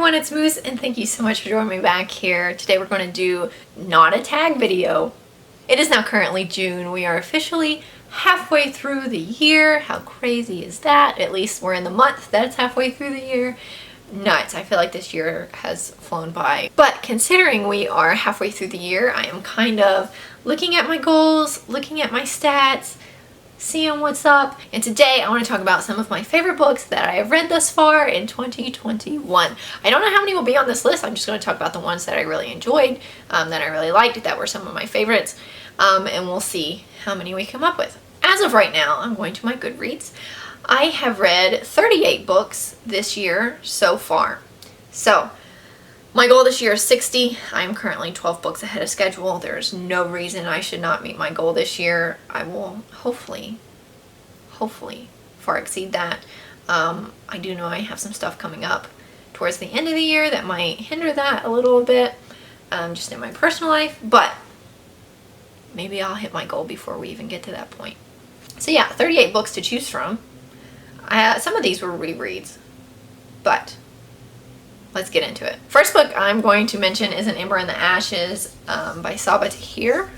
everyone, it's Moose, and thank you so much for joining me back here. Today we're going to do not a tag video. It is now currently June. We are officially halfway through the year. How crazy is that? At least we're in the month that's halfway through the year. Nuts. I feel like this year has flown by. But considering we are halfway through the year, I am kind of looking at my goals, looking at my stats, seeing what's up, and today I want to talk about some of my favorite books that I have read thus far in 2021. I don't know how many will be on this list. I'm just going to talk about the ones that I really enjoyed, that I really liked, that were some of my favorites, and we'll see how many we come up with. As of right now, I'm going to my Goodreads. I have read 38 books this year so far. So my goal this year is 60. I'm currently 12 books ahead of schedule. There's no reason I should not meet my goal this year. I will hopefully far exceed that. I do know I have some stuff coming up towards the end of the year that might hinder that a little bit, just in my personal life, but maybe I'll hit my goal before we even get to that point. So yeah, 38 books to choose from. Some of these were rereads, but let's get into it. First book I'm going to mention is An Ember in the Ashes by Sabaa Tahir.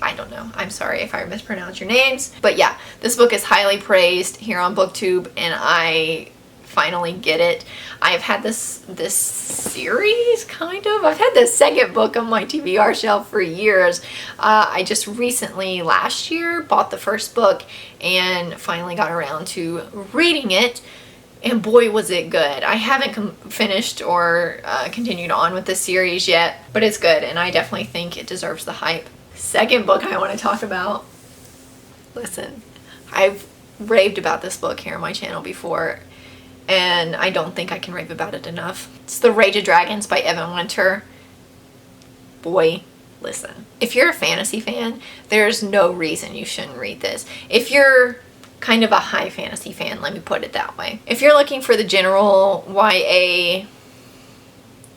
I don't know. I'm sorry if I mispronounce your names. But yeah, this book is highly praised here on BookTube, and I finally get it. I've had this series, kind of. I've had the second book on my TBR shelf for years. I just recently, last year, bought the first book and finally got around to reading it. And boy, was it good. I haven't finished or continued on with the series yet, but it's good, and I definitely think it deserves the hype. Second book I want to talk about. Listen, I've raved about this book here on my channel before, and I don't think I can rave about it enough. It's The Rage of Dragons by Evan Winter. Boy, listen. If you're a fantasy fan, there's no reason you shouldn't read this. If you're kind of a high fantasy fan, let me put it that way. If you're looking for the general YA,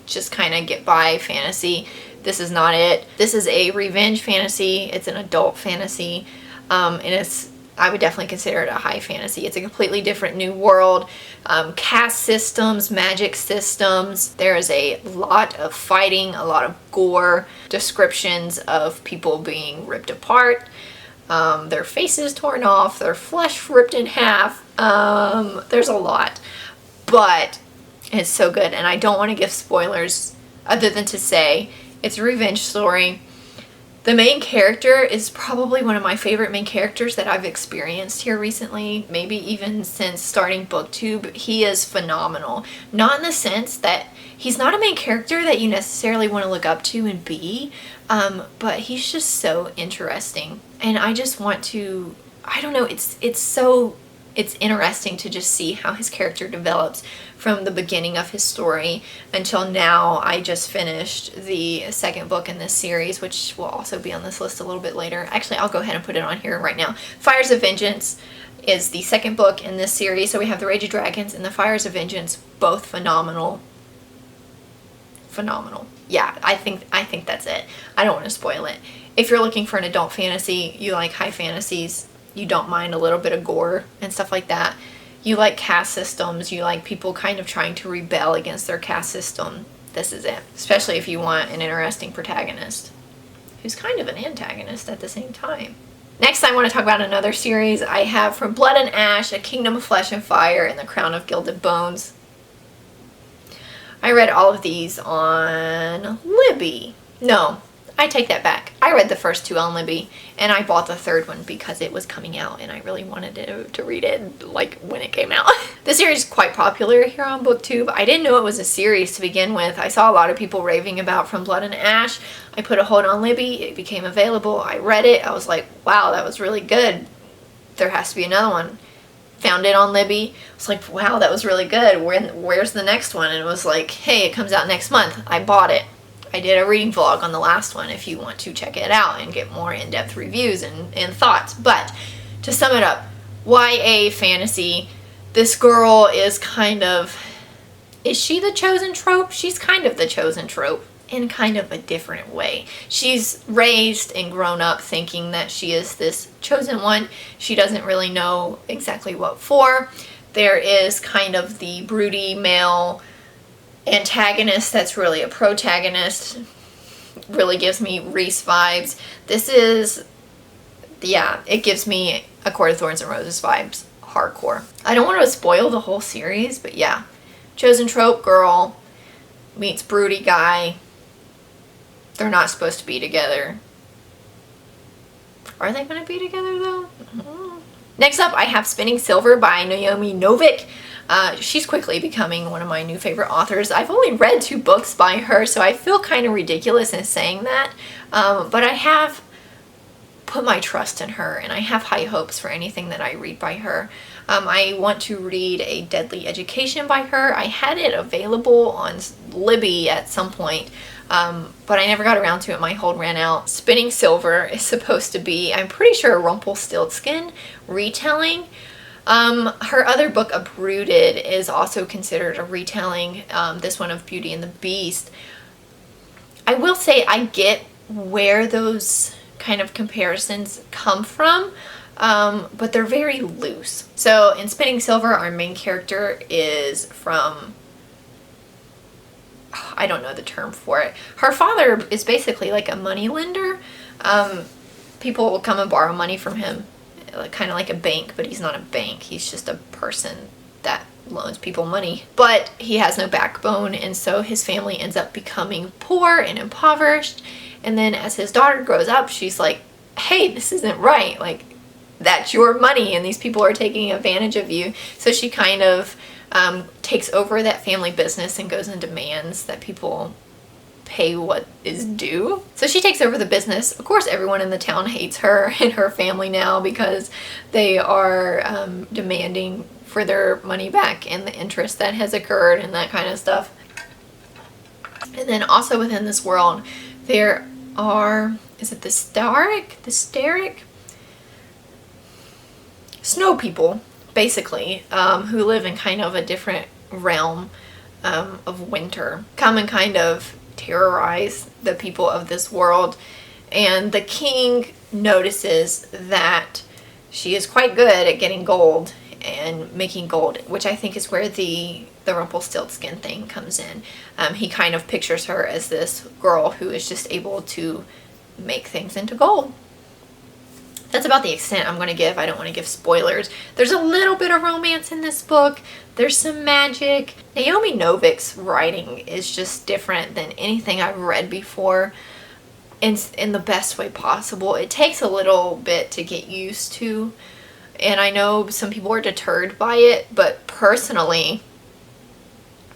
just kind of get by fantasy, this is not it. This is a revenge fantasy. It's an adult fantasy, and I would definitely consider it a high fantasy. It's a completely different new world. Caste systems, magic systems. There is a lot of fighting, a lot of gore, descriptions of people being ripped apart, their faces torn off, their flesh ripped in half. There's a lot, but it's so good, and I don't want to give spoilers other than to say it's a revenge story. The main character is probably one of my favorite main characters that I've experienced here recently, maybe even since starting BookTube. He is phenomenal. Not in the sense that he's not a main character that you necessarily want to look up to and be, but he's just so interesting. And I just want to, I don't know, it's interesting to just see how his character develops from the beginning of his story until now. I just finished the second book in this series, which will also be on this list a little bit later. Actually, I'll go ahead and put it on here right now. Fires of Vengeance is the second book in this series. So we have The Rage of Dragons and The Fires of Vengeance, both phenomenal. Phenomenal. Yeah, I think that's it. I don't want to spoil it. If you're looking for an adult fantasy, you like high fantasies, you don't mind a little bit of gore and stuff like that, you like caste systems, you like people kind of trying to rebel against their caste system, this is it. Especially if you want an interesting protagonist who's kind of an antagonist at the same time. Next, I want to talk about another series I have From Blood and Ash, A Kingdom of Flesh and Fire, and The Crown of Gilded Bones. I read all of these on Libby. No, I take that back. I read the first two on Libby, and I bought the third one because it was coming out, and I really wanted to read it like when it came out. The series is quite popular here on BookTube. I didn't know it was a series to begin with. I saw a lot of people raving about From Blood and Ash. I put a hold on Libby. It became available. I read it. I was like, wow, that was really good. There has to be another one. Found it on Libby. I was like, wow, that was really good. Where's the next one? And it was like, hey, it comes out next month. I bought it. I did a reading vlog on the last one if you want to check it out and get more in-depth reviews and thoughts. But to sum it up, YA fantasy, this girl is kind of, is she the chosen trope? She's kind of the chosen trope in kind of a different way. She's raised and grown up thinking that she is this chosen one. She doesn't really know exactly what for. There is kind of the broody male antagonist that's really a protagonist. Really gives me Reese vibes. This is, yeah, it gives me A Court of Thorns and Roses vibes. Hardcore. I don't want to spoil the whole series, but yeah. Chosen trope girl meets broody guy. They're not supposed to be together. Are they going to be together though? Next up, I have Spinning Silver by Naomi Novik. She's quickly becoming one of my new favorite authors. I've only read 2 books by her, so I feel kind of ridiculous in saying that. But I have put my trust in her, and I have high hopes for anything that I read by her. I want to read A Deadly Education by her. I had it available on Libby at some point, but I never got around to it. My hold ran out. Spinning Silver is supposed to be, I'm pretty sure, a Rumpelstiltskin retelling. Her other book, Uprooted, is also considered a retelling, this one of Beauty and the Beast. I will say I get where those kind of comparisons come from, but they're very loose. So in Spinning Silver, our main character is from, I don't know the term for it. Her father is basically like a money lender. People will come and borrow money from him, kind of like a bank, but he's not a bank. He's just a person that loans people money. But he has no backbone, and so his family ends up becoming poor and impoverished. And then as his daughter grows up, she's like, hey, this isn't right. Like, that's your money and these people are taking advantage of you. So she kind of takes over that family business and goes and demands that people pay what is due. So she takes over the business. Of course, everyone in the town hates her and her family now because they are demanding for their money back and the interest that has occurred and that kind of stuff. And then also within this world, there are, is it the Staric? Snow people, basically, who live in kind of a different realm of winter, come and kind of terrorize the people of this world. And the king notices that she is quite good at getting gold and making gold, which I think is where the Rumpelstiltskin thing comes in. He kind of pictures her as this girl who is just able to make things into gold. That's about the extent I'm going to give. I don't want to give spoilers. There's a little bit of romance in this book. There's some magic. Naomi Novik's writing is just different than anything I've read before in the best way possible. It takes a little bit to get used to, and I know some people are deterred by it, but personally,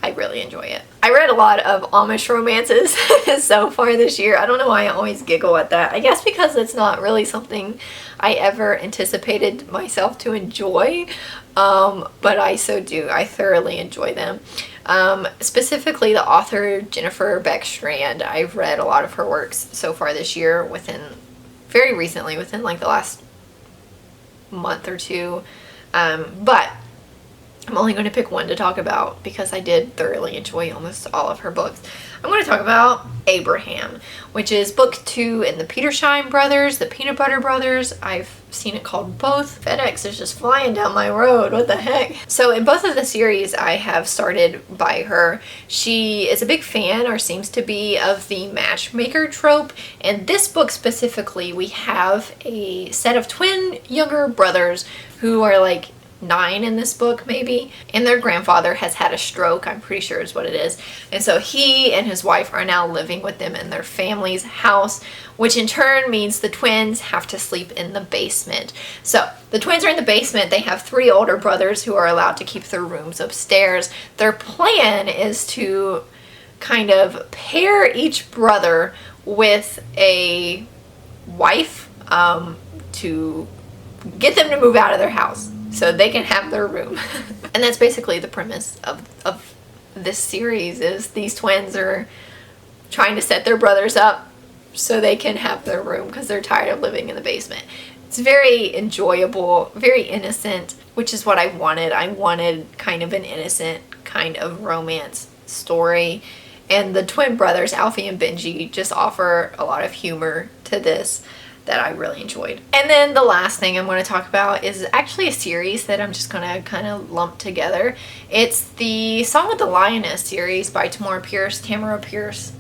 I really enjoy it. I read a lot of Amish romances so far this year. I don't know why I always giggle at that. I guess because it's not really something I ever anticipated myself to enjoy, but I so do. I thoroughly enjoy them. Specifically the author Jennifer Beck-Strand. I've read a lot of her works so far this year, very recently, within like the last month or two, but I'm only going to pick one to talk about because I did thoroughly enjoy almost all of her books. I'm going to talk about Abraham, which is book 2 in the Petershine Brothers, the Peanut Butter Brothers. I've seen it called both. FedEx is just flying down my road. What the heck? So in both of the series I have started by her. She is a big fan, or seems to be, of the matchmaker trope. In this book specifically, we have a set of twin younger brothers who are like 9 in this book maybe, and their grandfather has had a stroke, I'm pretty sure is what it is, and so he and his wife are now living with them in their family's house, which in turn means the twins have to sleep in the basement. So the twins are in the basement. They have 3 older brothers who are allowed to keep their rooms upstairs. Their plan is to kind of pair each brother with a wife to get them to move out of their house so they can have their room. And that's basically the premise of this series, is these twins are trying to set their brothers up so they can have their room because they're tired of living in the basement. It's very enjoyable, very innocent, which is what I wanted. I wanted kind of an innocent kind of romance story. And the twin brothers, Alfie and Benji, just offer a lot of humor to this. that I really enjoyed. And then the last thing I'm going to talk about is actually a series that I'm just going to kind of lump together. It's the Song of the Lioness series by Tamara Pierce,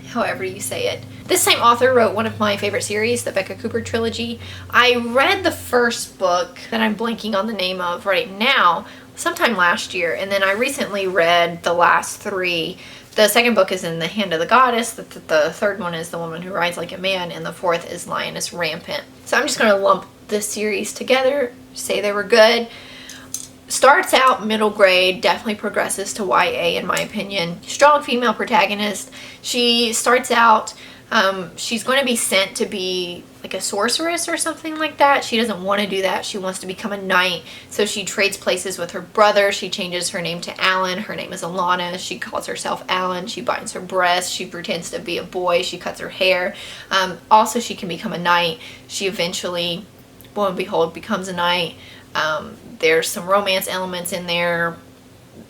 however you say it. This same author wrote one of my favorite series, the Becca Trilogy. I read the first book that I'm blanking on the name of right now sometime last year, and then I recently read the last 3. The second book is In the Hand of the Goddess, the third one is The Woman Who Rides Like a Man, and the fourth is Lioness Rampant. So I'm just going to lump this series together, say they were good. Starts out middle grade, definitely progresses to YA in my opinion. Strong female protagonist. She starts out, she's going to be sent to be like a sorceress or something like that. She doesn't want to do that. She wants to become a knight. So she trades places with her brother. She changes her name to Alan. Her name is Alana. She calls herself Alan. She binds her breasts. She pretends to be a boy. She cuts her hair. Also, she can become a knight. She eventually, lo and behold, becomes a knight. There's some romance elements in there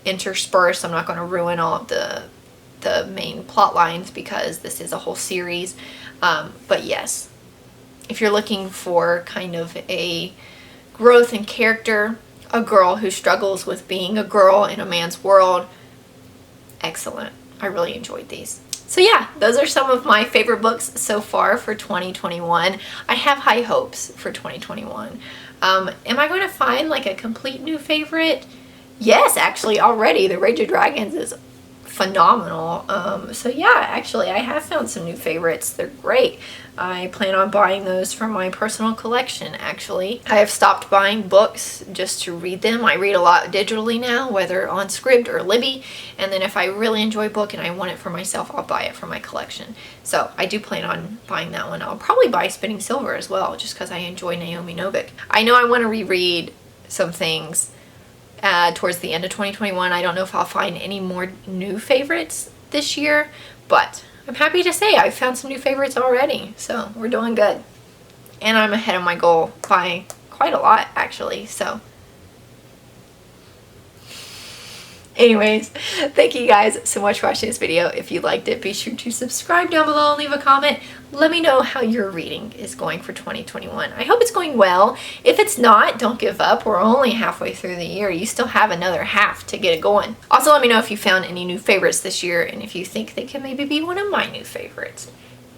interspersed. I'm not going to ruin all of the main plot lines because this is a whole series. But yes, if you're looking for kind of a growth in character, a girl who struggles with being a girl in a man's world, excellent. I really enjoyed these. So yeah, those are some of my favorite books so far for 2021. I have high hopes for 2021. Am I going to find like a complete new favorite? Yes, actually already. The Rage of Dragons is phenomenal. So yeah, actually I have found some new favorites. They're great. I plan on buying those for my personal collection actually. I have stopped buying books just to read them. I read a lot digitally now, whether on Scribd or Libby, and then if I really enjoy a book and I want it for myself, I'll buy it for my collection. So I do plan on buying that one. I'll probably buy Spinning Silver as well, just because I enjoy Naomi Novik. I know I want to reread some things towards the end of 2021. I don't know if I'll find any more new favorites this year, but I'm happy to say I've found some new favorites already, so we're doing good. And I'm ahead of my goal by quite a lot, actually, so. Anyways, thank you guys so much for watching this video. If you liked it, be sure to subscribe down below and leave a comment. Let me know how your reading is going for 2021. I hope it's going well. If it's not, don't give up. We're only halfway through the year. You still have another half to get it going. Also, let me know if you found any new favorites this year and if you think they can maybe be one of my new favorites.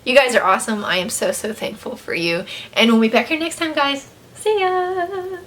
You guys are awesome. I am so thankful for you. And we'll be back here next time, guys. See ya!